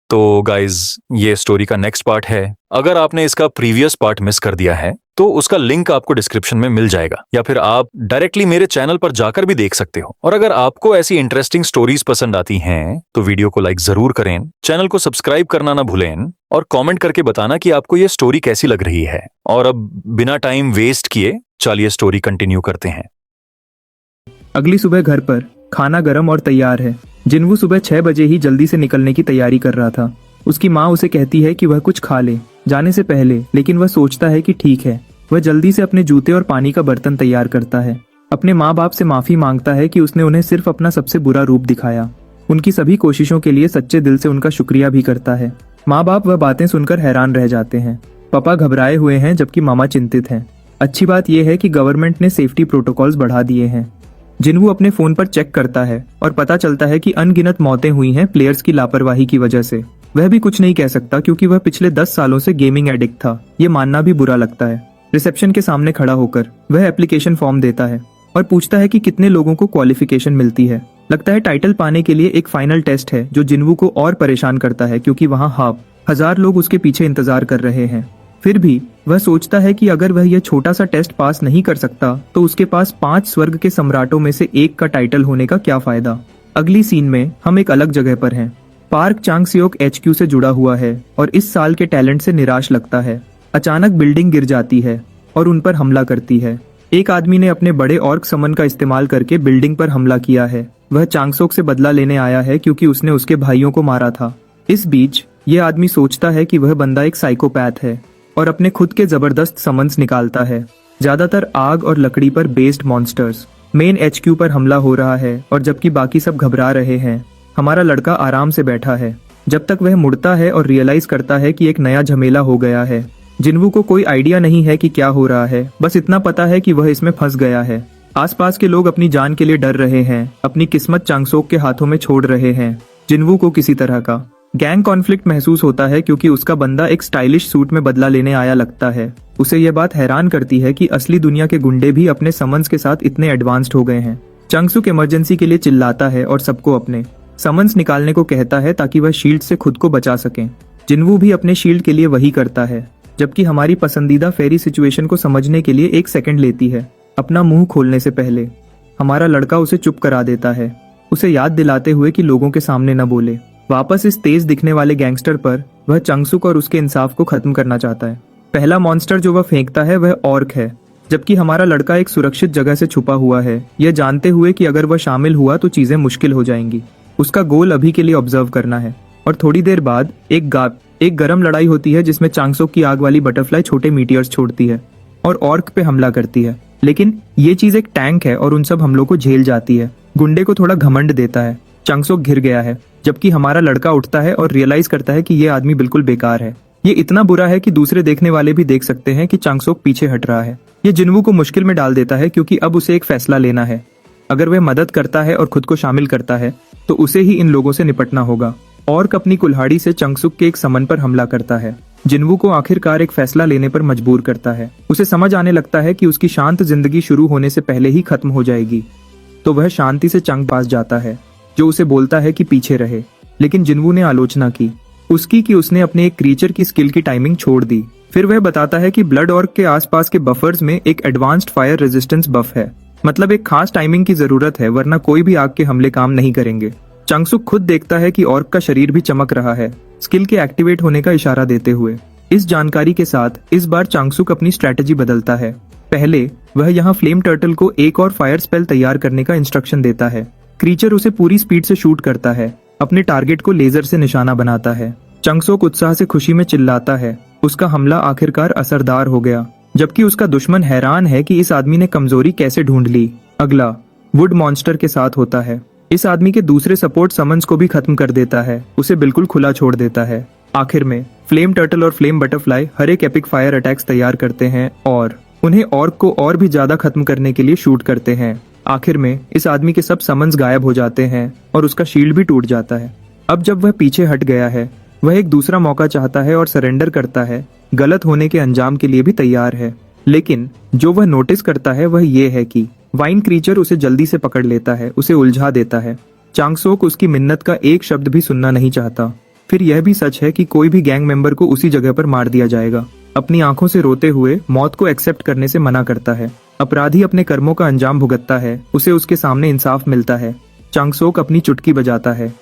तो गाइज ये स्टोरी का नेक्स्ट पार्ट है। अगर आपने इसका प्रीवियस पार्ट मिस कर दिया है तो उसका लिंक आपको डिस्क्रिप्शन में मिल जाएगा, या फिर आप डायरेक्टली मेरे चैनल पर जाकर भी देख सकते हो। और अगर आपको ऐसी इंटरेस्टिंग स्टोरीज पसंद आती हैं तो वीडियो को लाइक जरूर करें, चैनल को सब्सक्राइब करना ना भूलें और कमेंट करके बताना कि आपको ये स्टोरी कैसी लग रही है। और अब बिना टाइम वेस्ट किए चलिए स्टोरी कंटिन्यू करते हैं। अगली सुबह घर पर खाना गर्म और तैयार है। जिन्वू सुबह 6 बजे ही जल्दी से निकलने की तैयारी कर रहा था। उसकी माँ उसे कहती है कि वह कुछ खा ले जाने से पहले, लेकिन वह सोचता है कि ठीक है। वह जल्दी से अपने जूते और पानी का बर्तन तैयार करता है। अपने माँ बाप से माफी मांगता है कि उसने उन्हें सिर्फ अपना सबसे बुरा रूप दिखाया। उनकी सभी कोशिशों के लिए सच्चे दिल से उनका शुक्रिया भी करता है। माँ बाप वह बातें सुनकर हैरान रह जाते हैं। पापा घबराए हुए हैं जबकि मामा चिंतित हैं। अच्छी बात यह है कि गवर्नमेंट ने सेफ्टी प्रोटोकॉल्स बढ़ा दिए हैं। जिन्वू अपने फोन पर चेक करता है और पता चलता है कि अनगिनत मौतें हुई हैं प्लेयर्स की लापरवाही की वजह से। वह भी कुछ नहीं कह सकता क्योंकि वह पिछले 10 सालों से गेमिंग एडिक्ट था। ये मानना भी बुरा लगता है। रिसेप्शन के सामने खड़ा होकर वह एप्लीकेशन फॉर्म देता है और पूछता है कि कितने लोगों को क्वालिफिकेशन मिलती है। लगता है टाइटल पाने के लिए एक फाइनल टेस्ट है जो जिन्वू को और परेशान करता है क्योंकि वहाँ 1000 लोग उसके पीछे इंतजार कर रहे हैं। फिर भी वह सोचता है कि अगर वह यह छोटा सा टेस्ट पास नहीं कर सकता तो उसके पास 5 स्वर्ग के सम्राटों में से एक का टाइटल होने का क्या फायदा। अगली सीन में हम एक अलग जगह पर हैं। पार्क चांगसियोक HQ से जुड़ा हुआ है और इस साल के टैलेंट से निराश लगता है। अचानक बिल्डिंग गिर जाती है और उन पर हमला करती है। एक आदमी ने अपने बड़े ऑर्क समन का इस्तेमाल करके बिल्डिंग पर हमला किया है। वह चांगसोक से बदला लेने आया है क्योंकि उसने उसके भाइयों को मारा था। इस बीच ये आदमी सोचता है कि वह बंदा एक साइकोपैथ है और अपने खुद के जबरदस्त समन्स निकालता है, ज्यादातर आग और लकड़ी पर बेस्ड मॉन्स्टर्स। मेन HQ पर हमला हो रहा है और जबकि बाकी सब घबरा रहे हैं, हमारा लड़का आराम से बैठा है। जब तक वह मुड़ता है और रियलाइज करता है कि एक नया झमेला हो गया है। जिन्वू को कोई आइडिया नहीं है कि क्या हो रहा है, बस इतना पता है कि वह इसमें फंस गया है। आसपास के लोग अपनी जान के लिए डर रहे हैं, अपनी किस्मत चांगसोक के हाथों में छोड़ रहे हैं। जिन्वू को किसी तरह का गैंग कॉन्फ्लिक्ट महसूस होता है क्योंकि उसका बंदा एक स्टाइलिश सूट में बदला लेने आया लगता है। उसे यह बात हैरान करती है कि असली दुनिया के गुंडे भी अपने समन्स के साथ इतने एडवांस्ड हो गए हैं। चांगसुक इमरजेंसी के लिए चिल्लाता है और सबको अपने समन्स निकालने को कहता है ताकि वह शील्ड से खुद को बचा सके। जिन्वू भी अपने शील्ड के लिए वही करता है, जबकि हमारी पसंदीदा फेरी सिचुएशन को समझने के लिए 1 सेकंड लेती है। अपना मुंह खोलने से पहले हमारा लड़का उसे चुप करा देता है, उसे याद दिलाते हुए कि लोगों के सामने न बोले। वापस इस तेज दिखने वाले गैंगस्टर पर वह चांगसुक और उसके इंसाफ को खत्म करना चाहता है। पहला मॉन्स्टर जो वह फेंकता है वह ऑर्क है, जबकि हमारा लड़का एक सुरक्षित जगह से छुपा हुआ है, यह जानते हुए कि अगर वह शामिल हुआ तो चीजें मुश्किल हो जाएंगी। उसका गोल अभी के लिए ऑब्जर्व करना है। और थोड़ी देर बाद एक गरम लड़ाई होती है जिसमें चांगसुक की आग वाली बटरफ्लाई छोटे मीटियर्स छोड़ती है और ऑर्क पे हमला करती है। लेकिन ये चीज एक टैंक है और उन सब हमलों को झेल जाती है। गुंडे को थोड़ा घमंड देता है। चांगसोक घिर गया है, जबकि हमारा लड़का उठता है और रियलाइज करता है कि ये आदमी बिल्कुल बेकार है। ये इतना बुरा है कि दूसरे देखने वाले भी देख सकते हैं कि चांगसोक पीछे हट रहा है। ये जिन्वू को मुश्किल में डाल देता है क्योंकि अब उसे एक फैसला लेना है। अगर वह मदद करता है और खुद को शामिल करता है तो उसे ही इन लोगों से निपटना होगा। ऑर्क अपनी कुल्हाड़ी से चांगसुक के एक समन पर हमला करता है। जिन्वू को आखिरकार एक फैसला लेने पर मजबूर करता है। उसे समझ आने लगता है कि उसकी शांत जिंदगी शुरू होने से पहले ही खत्म हो जाएगी। तो वह शांति से चांग पास जाता है जो उसे बोलता है कि पीछे रहे। लेकिन जिन्वू ने आलोचना की उसकी कि उसने अपने एक क्रीचर की स्किल की टाइमिंग छोड़ दी। फिर वह बताता है कि ब्लड ऑर्क के आसपास के बफर्स में एक एडवांस्ड फायर रेजिस्टेंस बफ है, मतलब एक खास टाइमिंग की जरूरत है, वरना कोई भी आग के हमले काम नहीं करेंगे। चांगसुक खुद देखता है कि ऑर्क का शरीर भी चमक रहा है, स्किल के एक्टिवेट होने का इशारा देते हुए। इस जानकारी के साथ इस बार चांगसुक अपनी स्ट्रेटेजी बदलता है। पहले वह यहाँ फ्लेम टर्टल को एक और फायर स्पेल तैयार करने का इंस्ट्रक्शन देता है। क्रीचर उसे पूरी स्पीड से शूट करता है, अपने टारगेट को लेजर से निशाना बनाता है। चांगसोक उत्साह से खुशी में चिल्लाता है। उसका हमला आखिरकार असरदार हो गया, जबकि उसका दुश्मन हैरान है कि इस आदमी ने कमजोरी कैसे ढूंढ ली। अगला वुड मॉन्स्टर के साथ होता है। इस आदमी के दूसरे सपोर्ट समन्स को भी खत्म कर देता है, उसे बिल्कुल खुला छोड़ देता है। आखिर में फ्लेम टर्टल और फ्लेम बटरफ्लाई हर एक एपिक फायर अटैक्स तैयार करते हैं और उन्हें ऑर्क को और भी ज्यादा खत्म करने के लिए शूट करते हैं। आखिर में इस आदमी के सब समन्स गायब हो जाते हैं और उसका शील्ड भी टूट जाता है। अब जब वह पीछे हट गया है, वह एक दूसरा मौका चाहता है और सरेंडर करता है। गलत होने के अंजाम के लिए भी तैयार है। लेकिन जो वह नोटिस करता है वह ये है कि वाइन क्रीचर उसे जल्दी से पकड़ लेता है, उसे उलझा देता है। चांगसोक उसकी मिन्नत का एक शब्द भी सुनना नहीं चाहता। फिर यह भी सच है कि कोई भी गैंग मेंबर को उसी जगह पर मार दिया जाएगा। अपनी आंखों से रोते हुए मौत को एक्सेप्ट करने से मना करता है। अपराधी अपने कर्मों का अंजाम भुगतता है, उसे उसके सामने इंसाफ मिलता है। चांगसोक अपनी चुटकी बजाता है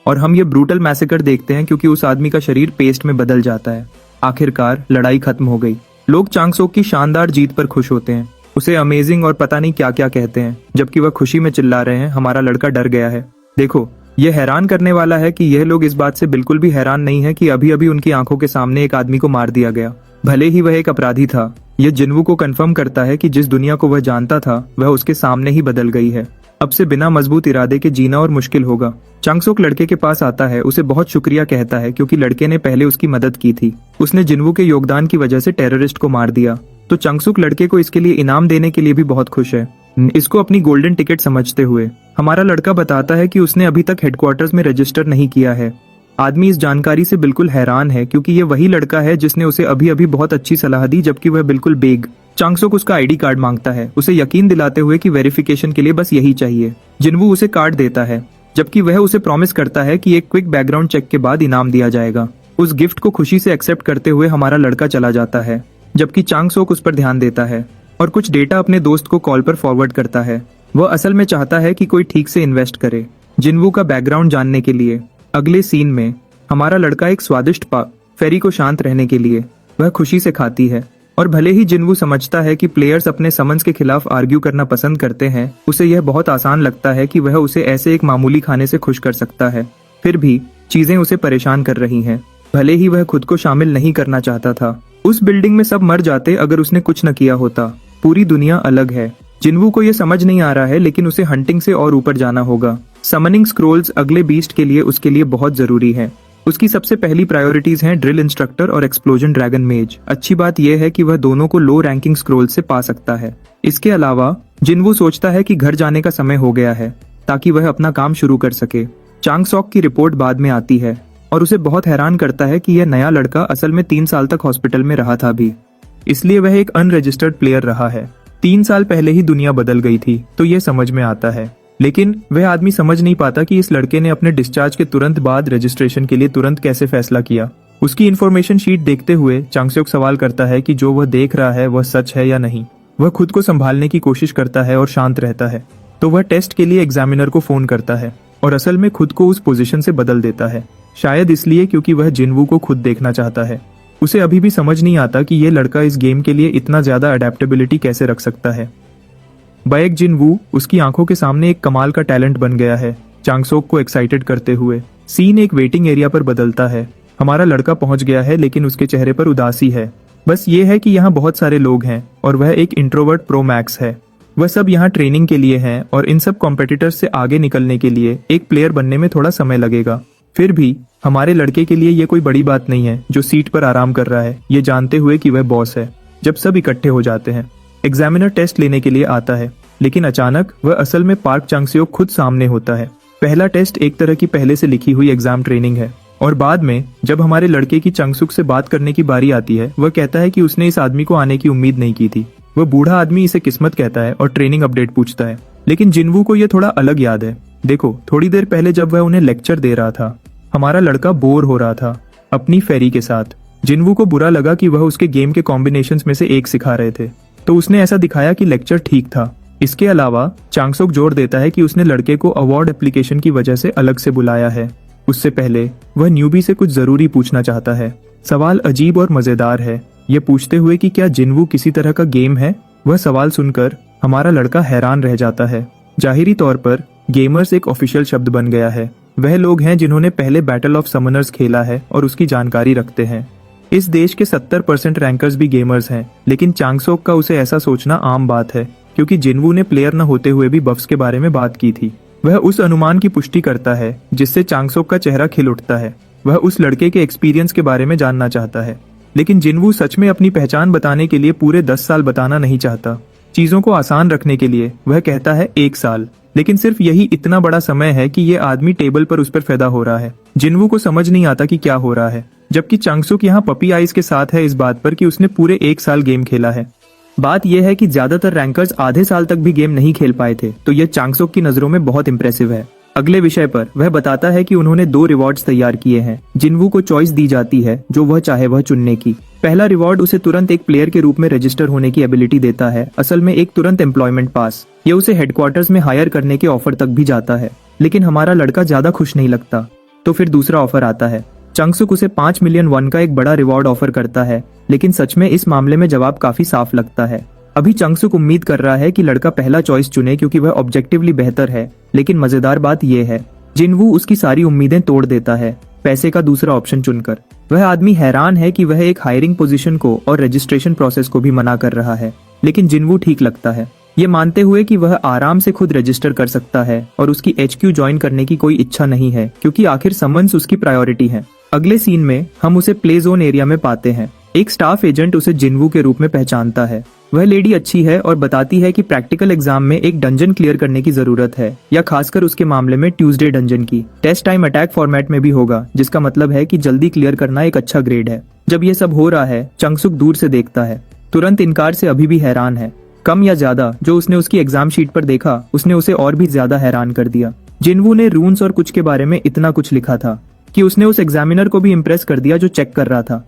और हम ये ब्रूटल मैसेकर देखते हैं क्योंकि उस आदमी का शरीर पेस्ट में बदल जाता है। आखिरकार लड़ाई खत्म हो गई। लोग चांगसोक की शानदार जीत पर खुश होते हैं, उसे अमेजिंग और पता नहीं क्या क्या कहते हैं, जबकि वह खुशी में चिल्ला रहे हैं, हमारा लड़का डर गया है। देखो, यह हैरान करने वाला है कि यह लोग इस बात से बिल्कुल भी हैरान नहीं है कि अभी अभी उनकी आंखों के सामने एक आदमी को मार दिया गया, भले ही वह एक अपराधी था। यह जिन्वू को कंफर्म करता है कि जिस दुनिया को वह जानता था वह उसके सामने ही बदल गई है। अब से बिना मजबूत इरादे के जीना और मुश्किल होगा। चांगसोक लड़के के पास आता है, उसे बहुत शुक्रिया कहता है क्योंकि लड़के ने पहले उसकी मदद की थी। उसने जिन्वू के योगदान की वजह से टेररिस्ट को मार दिया, तो चांगसोक लड़के को इसके लिए इनाम देने के लिए भी बहुत खुश है, इसको अपनी गोल्डन टिकट समझते हुए। हमारा लड़का बताता है कि उसने अभी तक हेडक्वार्टर्स में रजिस्टर नहीं किया है। आदमी इस जानकारी से बिल्कुल हैरान है क्योंकि ये वही लड़का है जिसने उसे अभी अभी बहुत अच्छी सलाह दी, जबकि वह बिल्कुल बेग। चांगसोक उसका आईडी कार्ड मांगता है, उसे यकीन दिलाते हुए कि वेरिफिकेशन के लिए बस यही चाहिए। जिन्वू उसे कार्ड देता है, जबकि वह उसे प्रॉमिस करता है कि एक क्विक बैकग्राउंड चेक के बाद इनाम दिया जाएगा। उस गिफ्ट को खुशी से एक्सेप्ट करते हुए हमारा लड़का चला जाता है, जबकि चांगसोक उस पर ध्यान देता है और कुछ डेटा अपने दोस्त को कॉल पर फॉरवर्ड करता है। वह असल में चाहता है कि कोई ठीक से इन्वेस्ट करे जिन्वू का बैकग्राउंड जानने के लिए। अगले सीन में हमारा लड़का एक स्वादिष्ट फेरी को शांत रहने के लिए वह खुशी से खाती है, और भले ही जिन्वू समझता है कि प्लेयर्स अपने समन्स के खिलाफ आर्ग्यू करना पसंद करते हैं, उसे यह बहुत आसान लगता है कि वह उसे ऐसे एक मामूली खाने से खुश कर सकता है। फिर भी चीजें उसे परेशान कर रही हैं। भले ही वह खुद को शामिल नहीं करना चाहता था। उस बिल्डिंग में सब मर जाते अगर उसने कुछ न किया होता। पूरी दुनिया अलग है। जिन्वू को यह समझ नहीं आ रहा है, लेकिन उसे हंटिंग से और ऊपर जाना होगा। समनिंग स्क्रोल्स अगले बीस्ट के लिए उसके लिए बहुत जरूरी है। उसकी सबसे पहली प्रायोरिटीज हैं ड्रिल इंस्ट्रक्टर और एक्सप्लोजन ड्रैगन मेज। अच्छी बात यह है कि वह दोनों को लो रैंकिंग स्क्रोल से पा सकता है। इसके अलावा जिन्वू सोचता है कि घर जाने का समय हो गया है ताकि वह अपना काम शुरू कर सके। चांगसोक की रिपोर्ट बाद में आती है और उसे बहुत हैरान करता है कि यह नया लड़का असल में 3 साल तक हॉस्पिटल में रहा था भी, इसलिए वह एक अनरजिस्टर्ड प्लेयर रहा है। 3 साल पहले ही दुनिया बदल गई थी, तो यह समझ में आता है। लेकिन वह आदमी समझ नहीं पाता कि इस लड़के ने अपने डिस्चार्ज के तुरंत बाद रजिस्ट्रेशन के लिए तुरंत कैसे फैसला किया। उसकी इन्फॉर्मेशन शीट देखते हुए चांगसोक सवाल करता है कि जो वह देख रहा है वह सच है या नहीं। वह खुद को संभालने की कोशिश करता है और शांत रहता है, तो वह टेस्ट के लिए एग्जामिनर को फोन करता है और असल में खुद को उस पोजीशन से बदल देता है, शायद इसलिए क्योंकि वह जिन्वू को खुद देखना चाहता है। उसे अभी भी समझ नहीं आता कि यह लड़का इस गेम के लिए इतना ज्यादा अडेप्टेबिलिटी कैसे रख सकता है। बाएक जिन्वू उसकी आंखों के सामने एक कमाल का टैलेंट बन गया है, चांगसोक को एक्साइटेड करते हुए। सीन एक वेटिंग एरिया पर बदलता है। हमारा लड़का पहुंच गया है, लेकिन उसके चेहरे पर उदासी है। बस ये है कि यहाँ बहुत सारे लोग हैं और वह एक इंट्रोवर्ट प्रो मैक्स है। वह सब यहाँ ट्रेनिंग के लिए हैं और इन सब कॉम्पिटिटर्स से आगे निकलने के लिए एक प्लेयर बनने में थोड़ा समय लगेगा। फिर भी हमारे लड़के के लिए ये कोई बड़ी बात नहीं है जो सीट पर आराम कर रहा है, ये जानते हुए कि वह बॉस है। जब सब इकट्ठे हो जाते हैं, एग्जामिनर टेस्ट लेने के लिए आता है, लेकिन अचानक वह असल में पार्क चांगसोक खुद सामने होता है। पहला टेस्ट एक तरह की पहले से लिखी हुई एग्जाम ट्रेनिंग है, और बाद में जब हमारे लड़के की चांगसोक से बात करने की बारी आती है, वह कहता है कि उसने इस आदमी को आने की उम्मीद नहीं की थी। वह बूढ़ा आदमी इसे किस्मत कहता है और ट्रेनिंग अपडेट पूछता है, लेकिन जिन्वू को यह थोड़ा अलग याद है। देखो, थोड़ी देर पहले जब वह उन्हें लेक्चर दे रहा था, हमारा लड़का बोर हो रहा था अपनी फेरी के साथ। जिन्वू को बुरा लगा कि वह उसके गेम के कॉम्बिनेशंस में से एक सिखा रहे थे, तो उसने ऐसा दिखाया कि लेक्चर ठीक था। इसके अलावा चांगसोक जोर देता है कि उसने लड़के को अवार्ड एप्लीकेशन की वजह से अलग से बुलाया है। उससे पहले वह न्यूबी से कुछ जरूरी पूछना चाहता है। सवाल अजीब और मजेदार है, यह पूछते हुए कि क्या जिन्वू किसी तरह का गेम है। वह सवाल सुनकर हमारा लड़का हैरान रह जाता है। जाहिरी तौर पर गेमर्स एक ऑफिशियल शब्द बन गया है। वह लोग हैं जिन्होंने पहले बैटल ऑफ समनर्स खेला है और उसकी जानकारी रखते हैं। इस देश के 70% रैंकर्स भी गेमर्स हैं, लेकिन चांगसोक का उसे ऐसा सोचना आम बात है क्योंकि जिन्वू ने प्लेयर न होते हुए भी बफ्स के बारे में बात की थी। वह उस अनुमान की पुष्टि करता है जिससे चांगसोक का चेहरा खिल उठता है। वह उस लड़के के एक्सपीरियंस के बारे में जानना चाहता है, लेकिन जिन्वू सच में अपनी पहचान बताने के लिए पूरे 10 साल बताना नहीं चाहता। चीजों को आसान रखने के लिए वह कहता है 1 साल, लेकिन सिर्फ यही इतना बड़ा समय है कि ये आदमी टेबल पर उस पर पैदा हो रहा है। जिन्वू को समझ नहीं आता कि क्या हो रहा है, जबकि चांगसोक यहाँ पपी आइज के साथ है इस बात पर कि उसने पूरे 1 साल गेम खेला है। बात यह है कि ज्यादातर रैंकर्स आधे साल तक भी गेम नहीं खेल पाए थे, तो यह चांगसोक की नजरों में बहुत इंप्रेसिव है। अगले विषय पर वह बताता है कि उन्होंने 2 रिवॉर्ड्स तैयार किए हैं। जिनवू को चॉइस दी जाती है जो वह चाहे वह चुनने की। पहला रिवॉर्ड उसे तुरंत एक प्लेयर के रूप में रजिस्टर होने की एबिलिटी देता है, असल में एक तुरंत एम्प्लॉयमेंट पास। ये उसे हेडक्वार्टर्स में हायर करने के ऑफर तक भी जाता है, लेकिन हमारा लड़का ज्यादा खुश नहीं लगता। तो फिर दूसरा ऑफर आता है। चंगसुक उसे 5 मिलियन वन का एक बड़ा रिवॉर्ड ऑफर करता है, लेकिन सच में इस मामले में जवाब काफी साफ लगता है। अभी चंगसुक उम्मीद कर रहा है कि लड़का पहला चॉइस चुने क्योंकि वह ऑब्जेक्टिवली बेहतर है, लेकिन मजेदार बात यह है जिनवू उसकी सारी उम्मीदें तोड़ देता है पैसे का दूसरा ऑप्शन चुनकर। वह आदमी हैरान है कि वह एक हायरिंग पोजीशन को और रजिस्ट्रेशन प्रोसेस को भी मना कर रहा है, लेकिन जिनवू ठीक लगता है, ये मानते हुए कि वह आराम से खुद रजिस्टर कर सकता है और उसकी HQ ज्वाइन करने की कोई इच्छा नहीं है क्योंकि आखिर समन्स उसकी प्रायोरिटी है। अगले सीन में हम उसे प्ले जोन एरिया में पाते हैं। एक स्टाफ एजेंट उसे जिनवू के रूप में पहचानता है। वह लेडी अच्छी है और बताती है कि प्रैक्टिकल एग्जाम में एक डंजन क्लियर करने की जरूरत है, या खासकर उसके मामले में ट्यूसडे डंजन की। टेस्ट टाइम अटैक फॉर्मेट में भी होगा, जिसका मतलब है कि जल्दी क्लियर करना एक अच्छा ग्रेड है। जब ये सब हो रहा है, चंगसुक दूर से देखता है, तुरंत इनकार से अभी भी हैरान है। कम या ज्यादा जो उसने उसकी एग्जाम शीट पर देखा उसने उसे और भी ज्यादा हैरान कर दिया। जिनवू ने रून्स और कुछ के बारे में इतना कुछ लिखा था कि उसने उस एग्जामिनर को भी इम्प्रेस कर दिया जो चेक कर रहा था।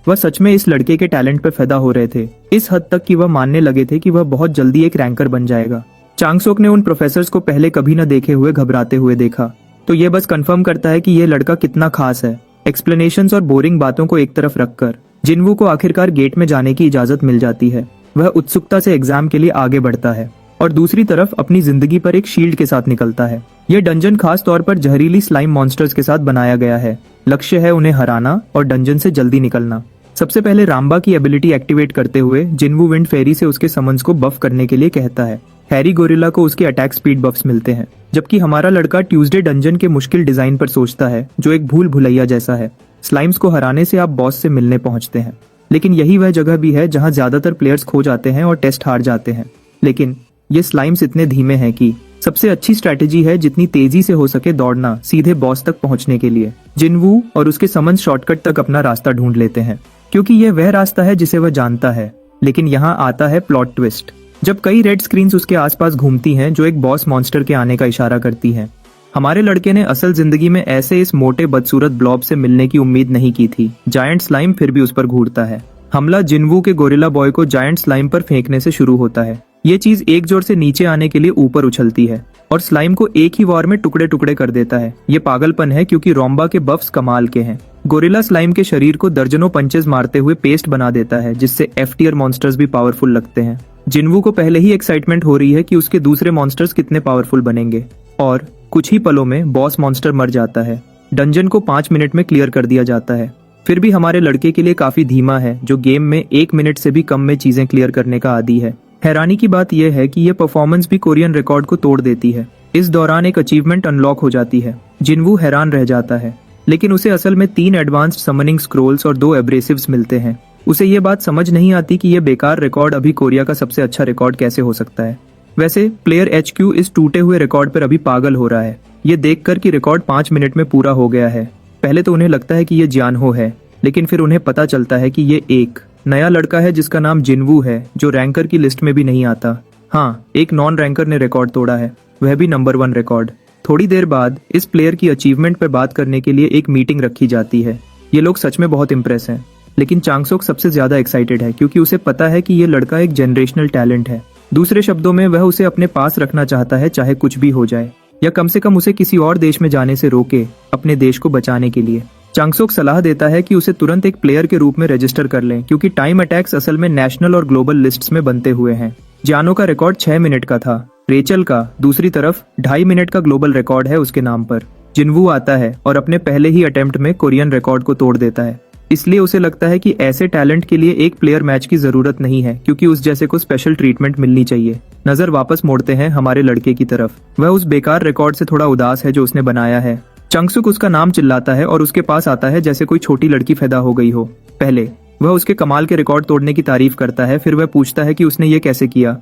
वह सच में इस लड़के के टैलेंट पर फिदा हो रहे थे, इस हद तक कि वह मानने लगे थे कि वह बहुत जल्दी एक रैंकर बन जाएगा। चांगसोक ने उन प्रोफेसर्स को पहले कभी न देखे हुए घबराते हुए देखा, तो ये बस कंफर्म करता है कि यह लड़का कितना खास है। एक्सप्लेनेशंस और बोरिंग बातों को एक तरफ रखकर जिनवू को आखिरकार गेट में जाने की इजाजत मिल जाती है। वह उत्सुकता से एग्जाम के लिए आगे बढ़ता है और दूसरी तरफ अपनी जिंदगी पर एक शील्ड के साथ निकलता है। यह डंजन खास तौर पर जहरीली स्लाइम मॉन्स्टर्स के साथ बनाया गया है। लक्ष्य है उन्हें हराना और डंजन से जल्दी निकलना। सबसे पहले राम्बा की एबिलिटी एक्टिवेट करते हुए जिनवू विंड फेरी से उसके समन्स को बफ करने के लिए कहता है। हैरी गोरिल्ला को उसके अटैक स्पीड बफ्स मिलते हैं, जबकि हमारा लड़का ट्यूसडे डंजन के मुश्किल डिजाइन पर सोचता है जो एक भूल भुलैया जैसा है। स्लाइम्स को हराने से आप बॉस से मिलने पहुंचते हैं, लेकिन यही वह जगह भी है जहां ज्यादातर प्लेयर्स खो जाते हैं और टेस्ट हार जाते हैं। लेकिन ये स्लाइम्स इतने धीमे हैं कि सबसे अच्छी स्ट्रैटेजी है जितनी तेजी से हो सके दौड़ना सीधे बॉस तक पहुंचने के लिए। जिनवू और उसके समन्स शॉर्टकट तक अपना रास्ता ढूंढ लेते हैं क्योंकि यह वह रास्ता है जिसे वह जानता है। लेकिन यहाँ आता है प्लॉट ट्विस्ट। जब कई रेड स्क्रीन्स उसके आसपास घूमती हैं जो एक बॉस मॉन्स्टर के आने का इशारा करती हैं। हमारे लड़के ने असल जिंदगी में ऐसे इस मोटे बदसूरत ब्लॉब से मिलने की उम्मीद नहीं की थी। जायंट स्लाइम फिर भी उस पर घूरता है। हमला जिनवू के गोरिल्ला बॉय को जायंट स्लाइम पर फेंकने से शुरू होता है। ये चीज एक जोर से नीचे आने के लिए ऊपर उछलती है और स्लाइम को एक ही वार में टुकड़े टुकड़े कर देता है। ये पागलपन है क्योंकि रोम्बा के बफ्स कमाल के हैं। गोरिल्ला स्लाइम के शरीर को दर्जनों पंचेस मारते हुए पेस्ट बना देता है, जिससे F टियर मॉन्स्टर्स भी पावरफुल लगते हैं। जिनवू को पहले ही एक्साइटमेंट हो रही है कि उसके दूसरे मॉन्स्टर्स कितने पावरफुल बनेंगे, और कुछ ही पलों में बॉस मॉन्स्टर मर जाता है। डंजन को 5 मिनट में क्लियर कर दिया जाता है। फिर भी हमारे लड़के के लिए काफी धीमा है, जो गेम में 1 मिनट से भी कम में चीजें क्लियर करने का आदी है। हैरानी की बात यह है कि यह परफॉर्मेंस भी कोरियन रिकॉर्ड को तोड़ देती है। इस दौरान एक अचीवमेंट अनलॉक हो जाती है। जिनवू हैरान रह जाता है, लेकिन उसे असल में 3 एडवांस्ड समनिंग स्क्रोल्स और 2 एब्रेसिव्स मिलते हैं। उसे ये बात समझ नहीं आती कि यह बेकार रिकॉर्ड अभी कोरिया का सबसे अच्छा रिकॉर्ड कैसे हो सकता है। वैसे प्लेयर HQ इस टूटे हुए रिकॉर्ड पर अभी पागल हो रहा है, ये देखकर कि रिकॉर्ड 5 मिनट में पूरा हो गया है। पहले तो उन्हें लगता है कि ये जियानहो है, लेकिन फिर उन्हें पता चलता है कि ये एक नया लड़का है जिसका नाम जिनवू है, जो रैंकर की लिस्ट में भी नहीं आता। हाँ, एक नॉन रैंकर ने रिकॉर्ड तोड़ा है, वह भी नंबर 1 रिकॉर्ड। थोड़ी देर बाद इस प्लेयर की अचीवमेंट पर बात करने के लिए एक मीटिंग रखी जाती है। ये लोग सच में बहुत इम्प्रेस हैं, लेकिन चांगसोक सबसे ज्यादा एक्साइटेड है क्योंकि उसे पता है कि ये लड़का एक जनरेशनल टैलेंट है। दूसरे शब्दों में वह उसे अपने पास रखना चाहता है, चाहे कुछ भी हो जाए, या कम से कम उसे किसी और देश में जाने से रोके अपने देश को बचाने के लिए। चांगसोक सलाह देता है कि उसे तुरंत एक प्लेयर के रूप में रजिस्टर कर लें क्योंकि टाइम अटैक्स असल में नेशनल और ग्लोबल लिस्ट्स में बनते हुए हैं। जानो का रिकॉर्ड 6 मिनट का था। रेचल का दूसरी तरफ 2.5 मिनट का ग्लोबल रिकॉर्ड है उसके नाम पर। जिनवू आता है और अपने पहले ही अटेम्प्ट में कोरियन रिकॉर्ड को तोड़ देता है। इसलिए उसे लगता है कि ऐसे टैलेंट के लिए एक प्लेयर मैच की जरूरत नहीं है, क्योंकि उस जैसे को स्पेशल ट्रीटमेंट मिलनी चाहिए। नजर वापस मोड़ते हैं हमारे लड़के की तरफ। वह उस बेकार रिकॉर्ड से थोड़ा उदास है जो उसने बनाया है। चंगसुक उसका नाम चिल्लाता है और उसके पास आता है जैसे कोई छोटी लड़की पैदा हो गई हो। पहले वह उसके कमाल के रिकॉर्ड तोड़ने की तारीफ करता है, फिर वह पूछता है कि उसने ये कैसे किया।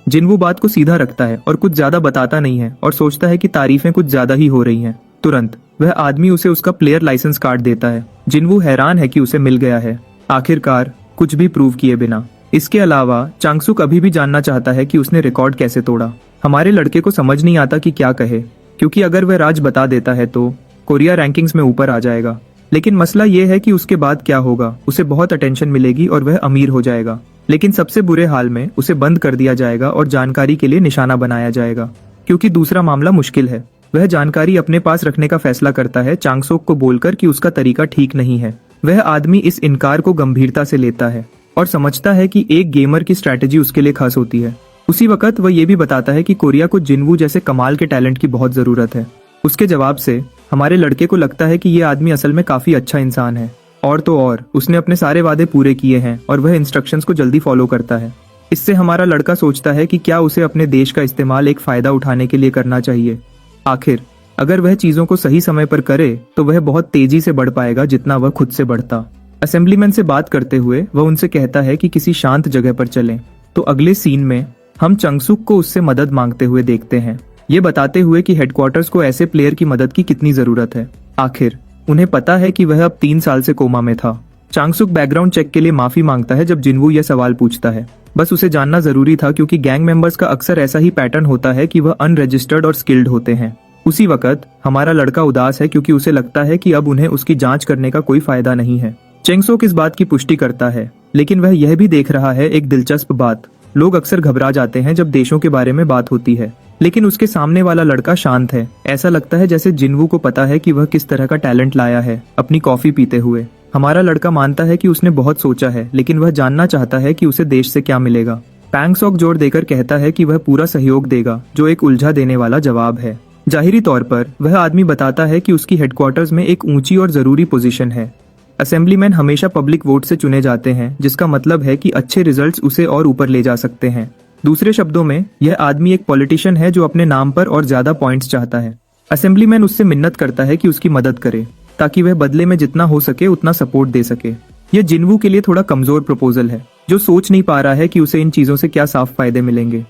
जिनवू बात को सीधा रखता है और कुछ ज्यादा बताता नहीं है और सोचता है कि तारीफें कुछ ज्यादा ही हो रही हैं। तुरंत वह आदमी उसे उसका प्लेयर लाइसेंस कार्ड देता है। जिनवू हैरान है कि उसे मिल गया है, आखिरकार कुछ भी प्रूव किए बिना। इसके अलावा चांगसुक अभी भी जानना चाहता है कि उसने रिकॉर्ड कैसे तोड़ा। हमारे लड़के को समझ नहीं आता कि क्या कहे। क्योंकि अगर वह राज बता देता है तो कोरिया रैंकिंग्स में ऊपर आ जाएगा। लेकिन मसला ये है कि उसके बाद क्या होगा, उसे बहुत अटेंशन मिलेगी और वह अमीर हो जाएगा। लेकिन सबसे बुरे हाल में उसे बंद कर दिया जाएगा और जानकारी के लिए निशाना बनाया जाएगा। क्योंकि दूसरा मामला मुश्किल है। वह जानकारी अपने पास रखने का फैसला करता है चांगसोक को बोलकर कि उसका तरीका ठीक नहीं है। वह आदमी इस इनकार को गंभीरता से लेता है और समझता है कि एक गेमर की स्ट्रैटेजी उसके लिए खास होती है। उसी वक्त वह ये भी बताता है कि कोरिया को जिनवू जैसे कमाल के टैलेंट की बहुत जरूरत है। उसके जवाब से हमारे लड़के को लगता है कि ये आदमी असल में काफी अच्छा इंसान है। और तो और उसने अपने सारे वादे पूरे किए हैं और वह इंस्ट्रक्शंस को जल्दी फॉलो करता है। इससे हमारा लड़का सोचता है कि क्या उसे अपने देश का इस्तेमाल एक फायदा उठाने के लिए करना चाहिए। आखिर अगर वह चीजों को सही समय पर करे तो वह बहुत तेजी से बढ़ पाएगा जितना वह खुद से बढ़ता। असेंबलीमैन से बात करते हुए वह उनसे कहता है कि किसी शांत जगह पर चलें। तो अगले सीन में हम चंगसुक को उससे मदद मांगते हुए देखते हैं, ये बताते हुए कि हेडक्वार्टर्स को ऐसे प्लेयर की मदद की कितनी जरूरत है। आखिर उन्हें पता है कि वह अब 3 साल से कोमा में था। चांगसुक बैकग्राउंड चेक के लिए माफी मांगता है जब जिनवू यह सवाल पूछता है। बस उसे जानना जरूरी था क्योंकि गैंग मेंबर्स का अक्सर ऐसा ही पैटर्न होता है कि वह अनरजिस्टर्ड और स्किल्ड होते हैं। उसी वक्त हमारा लड़का उदास है क्योंकि उसे लगता है कि अब उन्हें उसकी जांच करने का कोई फायदा नहीं है। चेंगसोक इस बात की पुष्टि करता है, लेकिन वह यह भी देख रहा है एक दिलचस्प बात। लोग अक्सर घबरा जाते हैं जब देशों के बारे में बात होती है, लेकिन उसके सामने वाला लड़का शांत है। ऐसा लगता है जैसे जिनवू को पता है कि वह किस तरह का टैलेंट लाया है। अपनी कॉफी पीते हुए हमारा लड़का मानता है कि उसने बहुत सोचा है, लेकिन वह जानना चाहता है कि उसे देश से क्या मिलेगा। पैंगसॉक जोर देकर कहता है कि वह पूरा सहयोग देगा, जो एक उलझा देने वाला जवाब है। जाहिरी तौर पर वह आदमी बताता है कि उसकी हेडक्वार्टर्स में एक ऊंची और जरूरी पोजीशन है। असेंबलीमैन हमेशा पब्लिक वोट से चुने जाते हैं, जिसका मतलब है कि अच्छे रिजल्ट्स उसे और ऊपर ले जा सकते हैं। दूसरे शब्दों में यह आदमी एक पॉलिटिशियन है जो अपने नाम पर और ज्यादा पॉइंट्स चाहता है। असेंबलीमैन उससे मिन्नत करता है कि उसकी मदद करे ताकि वह बदले में जितना हो सके उतना सपोर्ट दे सके। यह जिनवू के लिए थोड़ा कमजोर प्रपोजल है, जो सोच नहीं पा रहा है कि उसे इन चीजों से क्या साफ फायदे मिलेंगे।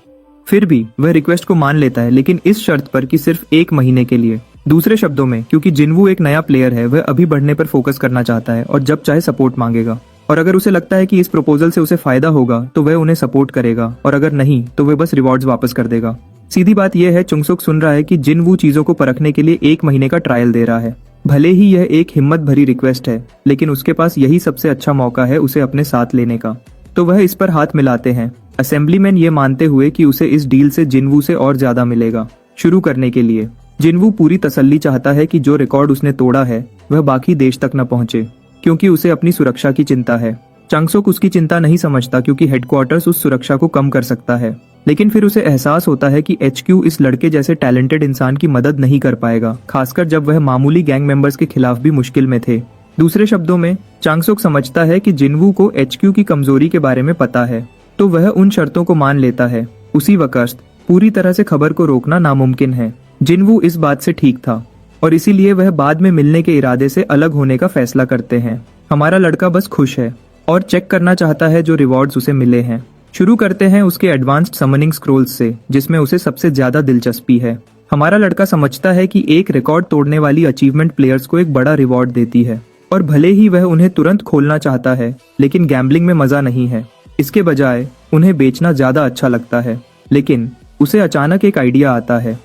फिर भी वह रिक्वेस्ट को मान लेता है, लेकिन इस शर्त पर कि सिर्फ 1 महीने के लिए। दूसरे शब्दों में क्योंकि जिनवू एक नया प्लेयर है, वह अभी बढ़ने पर फोकस करना चाहता है और जब चाहे सपोर्ट मांगेगा। और अगर उसे लगता है कि इस प्रपोजल से उसे फायदा होगा तो वह उन्हें सपोर्ट करेगा, और अगर नहीं तो वह बस रिवॉर्ड्स वापस कर देगा। सीधी बात यह है, चुंगसुक सुन रहा है कि जिनवू चीजों को परखने के लिए 1 महीने का ट्रायल दे रहा है। भले ही यह एक हिम्मत भरी रिक्वेस्ट है, लेकिन उसके पास यही सबसे अच्छा मौका है उसे अपने साथ लेने का। तो वह इस पर हाथ मिलाते हैं, असेंबलीमैन ये मानते हुए कि उसे इस डील से जिनवू से और ज्यादा मिलेगा। शुरू करने के लिए जिनवू पूरी तसल्ली चाहता है कि जो रिकॉर्ड उसने तोड़ा है वह बाकी देश तक न पहुंचे, क्योंकि उसे अपनी सुरक्षा की चिंता है। चांगसोक उसकी चिंता नहीं समझता क्योंकि हेडक्वार्टर्स उस सुरक्षा को कम कर सकता है, लेकिन फिर उसे एहसास होता है कि HQ इस लड़के जैसे टैलेंटेड इंसान की मदद नहीं कर पाएगा, खासकर जब वह मामूली गैंग मेंबर्स के खिलाफ भी मुश्किल में थे। दूसरे शब्दों में चांगसोक समझता है कि जिनवू को HQ की कमजोरी के बारे में पता है, तो वह उन शर्तों को मान लेता है। उसी वक्त पूरी तरह से खबर को रोकना नामुमकिन है। जिनवू इस बात से ठीक था और इसीलिए वह बाद में मिलने के इरादे से अलग होने का फैसला करते हैं। हमारा लड़का बस खुश है और चेक करना चाहता है जो रिवॉर्ड्स उसे मिले हैं। शुरू करते हैं उसके एडवांस्ड समनिंग स्क्रोल्स से, जिसमें उसे सबसे ज्यादा दिलचस्पी है। हमारा लड़का समझता है कि एक रिकॉर्ड तोड़ने वाली अचीवमेंट प्लेयर्स को एक बड़ा रिवॉर्ड देती है, और भले ही वह उन्हें तुरंत खोलना चाहता है, लेकिन गैम्बलिंग में मजा नहीं है। इसके बजाय उन्हें बेचना ज्यादा अच्छा लगता है। लेकिन उसे अचानक एक आइडिया आता है।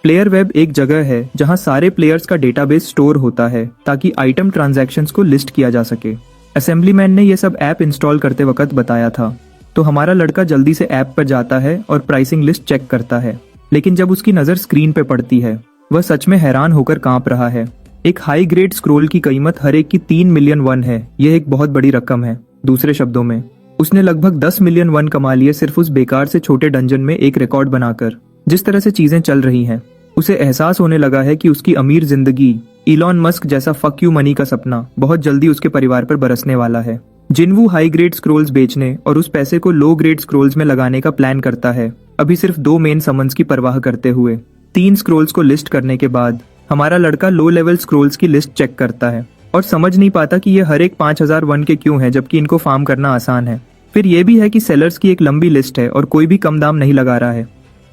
प्लेयर वेब एक जगह है जहां सारे प्लेयर्स का डेटाबेस स्टोर होता है ताकि आइटम ट्रांजैक्शंस को लिस्ट किया जा सके। असेंबलीमैन ने यह सब ऐप इंस्टॉल करते वक्त बताया था, तो हमारा लड़का जल्दी से ऐप पर जाता है और प्राइसिंग लिस्ट चेक करता है। लेकिन जब उसकी नजर स्क्रीन पे पड़ती है, वह सच में हैरान होकर कांप रहा है। एक हाई ग्रेड स्क्रोल की कीमत हर एक की 3 मिलियन वन है। यह एक बहुत बड़ी रकम है। दूसरे शब्दों में उसने लगभग 10 मिलियन वन कमा लिए सिर्फ उस बेकार से छोटे डंजन में एक रिकॉर्ड बनाकर। जिस तरह से चीजें चल रही हैं, उसे एहसास होने लगा है कि उसकी अमीर जिंदगी, इलॉन मस्क जैसा फक यू मनी का सपना बहुत जल्दी उसके परिवार पर बरसने वाला है। जिनवू हाई ग्रेड स्क्रोल्स बेचने और उस पैसे को लो ग्रेड स्क्रोल्स में लगाने का प्लान करता है, अभी सिर्फ 2 मेन समन्स की परवाह करते हुए। 3 स्क्रोल्स को लिस्ट करने के बाद हमारा लड़का लो लेवल स्क्रोल्स की लिस्ट चेक करता है और समझ नहीं पाता कि ये हर एक 5000 वन के क्यों है, जबकि इनको फार्म करना आसान है। फिर यह भी है कि सेलर्स की एक लंबी लिस्ट है और कोई भी कम दाम नहीं लगा रहा है।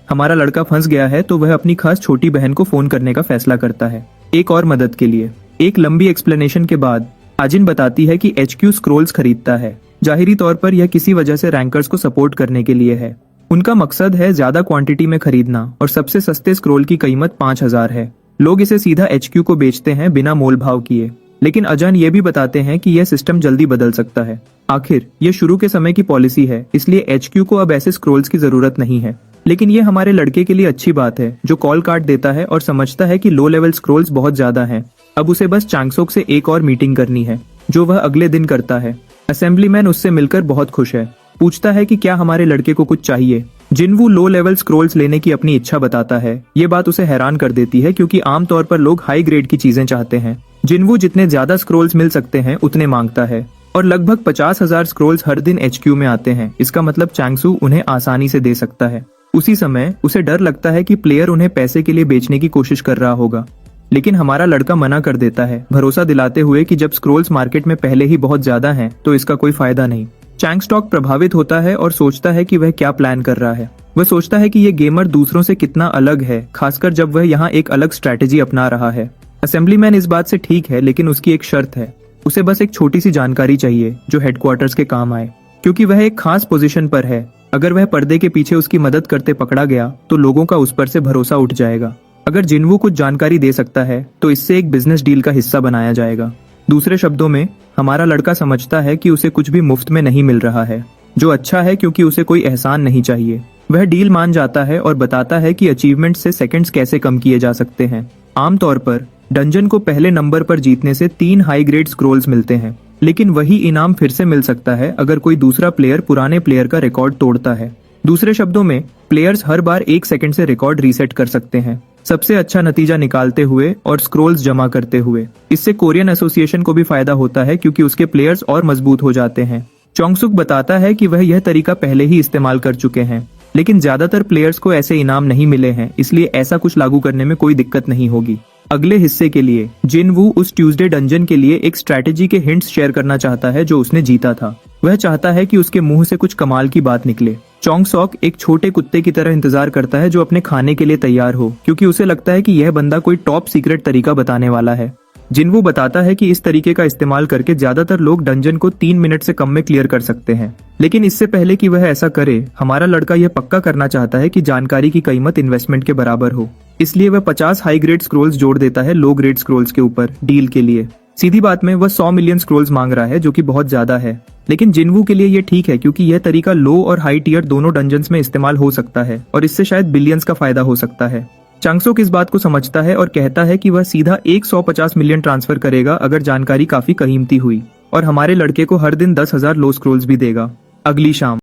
हमारा लड़का फंस गया है, तो वह अपनी खास छोटी बहन को फोन करने का फैसला करता है एक और मदद के लिए। एक लंबी एक्सप्लेनेशन के बाद आजिन बताती है कि HQ स्क्रोल्स खरीदता है। जाहिरी तौर पर यह किसी वजह से रैंकर्स को सपोर्ट करने के लिए है। उनका मकसद है ज्यादा क्वांटिटी में खरीदना और सबसे सस्ते स्क्रोल की कीमत 5000 है। लोग इसे सीधा HQ को बेचते हैं बिना मोल भाव किए, लेकिन अजन ये भी बताते हैं कि यह सिस्टम जल्दी बदल सकता है। आखिर ये शुरू के समय की पॉलिसी है, इसलिए HQ को अब ऐसे स्क्रोल्स की जरूरत नहीं है। लेकिन ये हमारे लड़के के लिए अच्छी बात है जो कॉल काट देता है और समझता है कि लो लेवल स्क्रोल्स बहुत ज्यादा हैं। अब उसे बस चांगसोक से एक और मीटिंग करनी है, जो वह अगले दिन करता है। असेंबलीमैन उससे मिलकर बहुत खुश है, पूछता है कि क्या हमारे लड़के को कुछ चाहिए। जिनवू लो लेवल स्क्रोल्स लेने की अपनी इच्छा बताता है। ये बात उसे हैरान कर देती है क्योंकि आमतौर पर लोग हाई ग्रेड की चीजें चाहते हैं। जिनवू जितने ज्यादा स्क्रोल्स मिल सकते हैं उतने मांगता है और लगभग 50,000 स्क्रोल्स हर दिन HQ में आते हैं। इसका मतलब चांगसू उन्हें आसानी से दे सकता है। उसी समय उसे डर लगता है कि प्लेयर उन्हें पैसे के लिए बेचने की कोशिश कर रहा होगा, लेकिन हमारा लड़का मना कर देता है, भरोसा दिलाते हुए कि जब स्क्रोल्स मार्केट में पहले ही बहुत ज्यादा हैं तो इसका कोई फायदा नहीं। चैंगस्टॉक प्रभावित होता है और सोचता है कि वह क्या प्लान कर रहा है। वह सोचता है कि ये गेमर दूसरों से कितना अलग है, खासकर जब वह यहाँ एक अलग स्ट्रैटेजी अपना रहा है। असेंबलीमैन इस बात से ठीक है, लेकिन उसकी एक शर्त है। उसे बस एक छोटी सी जानकारी चाहिए जो हेडक्वार्टर्स के काम आए, क्योंकि वह एक खास पोजीशन पर है। अगर वह पर्दे के पीछे उसकी मदद करते पकड़ा गया तो लोगों का उस पर से भरोसा उठ जाएगा। अगर जिनवू कुछ जानकारी दे सकता है तो इससे एक बिजनेस डील का हिस्सा बनाया जाएगा। दूसरे शब्दों में, हमारा लड़का समझता है कि उसे कुछ भी मुफ्त में नहीं मिल रहा है, जो अच्छा है क्योंकि उसे कोई एहसान नहीं चाहिए। वह डील मान जाता है और बताता है कि अचीवमेंट से सेकंड्स कैसे कम किए जा सकते हैं। आमतौर पर डंजन को पहले नंबर पर जीतने से 3 हाई ग्रेड स्क्रोल्स मिलते हैं, लेकिन वही इनाम फिर से मिल सकता है अगर कोई दूसरा प्लेयर पुराने प्लेयर का रिकॉर्ड तोड़ता है। दूसरे शब्दों में, प्लेयर्स हर बार 1 सेकंड से रिकॉर्ड रीसेट कर सकते हैं, सबसे अच्छा नतीजा निकालते हुए और स्क्रोल्स जमा करते हुए। इससे कोरियन एसोसिएशन को भी फायदा होता है क्योंकि उसके प्लेयर्स और मजबूत हो जाते हैं। चोंगसुक बताता है कि वह यह तरीका पहले ही इस्तेमाल कर चुके हैं, लेकिन ज्यादातर प्लेयर्स को ऐसे इनाम नहीं मिले हैं, इसलिए ऐसा कुछ लागू करने में कोई दिक्कत नहीं होगी। अगले हिस्से के लिए जिनवू उस ट्यूसडे डंजन के लिए एक स्ट्रैटेजी के हिंट्स शेयर करना चाहता है जो उसने जीता था। वह चाहता है कि उसके मुंह से कुछ कमाल की बात निकले। चोंगसॉक एक छोटे कुत्ते की तरह इंतजार करता है जो अपने खाने के लिए तैयार हो, क्योंकि उसे लगता है कि यह बंदा कोई टॉप सीक्रेट तरीका बताने वाला है। जिनवू बताता है कि इस तरीके का इस्तेमाल करके ज्यादातर लोग डंजन को 3 मिनट से कम में क्लियर कर सकते हैं, लेकिन इससे पहले कि वह ऐसा करे, हमारा लड़का यह पक्का करना चाहता है कि जानकारी की कीमत इन्वेस्टमेंट के बराबर हो। इसलिए वह 50 हाई ग्रेड स्क्रोल्स जोड़ देता है लो ग्रेड स्क्रोल्स के ऊपर डील के लिए। सीधी बात में वह 100 मिलियन स्क्रोल्स मांग रहा है, जो कि बहुत ज्यादा है, लेकिन जिनवू के लिए यह ठीक है क्योंकि यह तरीका लो और हाई टियर दोनों डंजन्स में इस्तेमाल हो सकता है और इससे शायद बिलियंस का फायदा हो सकता है। चांगसोक इस बात को समझता है और कहता है कि वह सीधा 150 मिलियन ट्रांसफर करेगा अगर जानकारी काफी कीमती हुई, और हमारे लड़के को हर दिन 10,000 लो स्क्रोल्स भी देगा। अगली शाम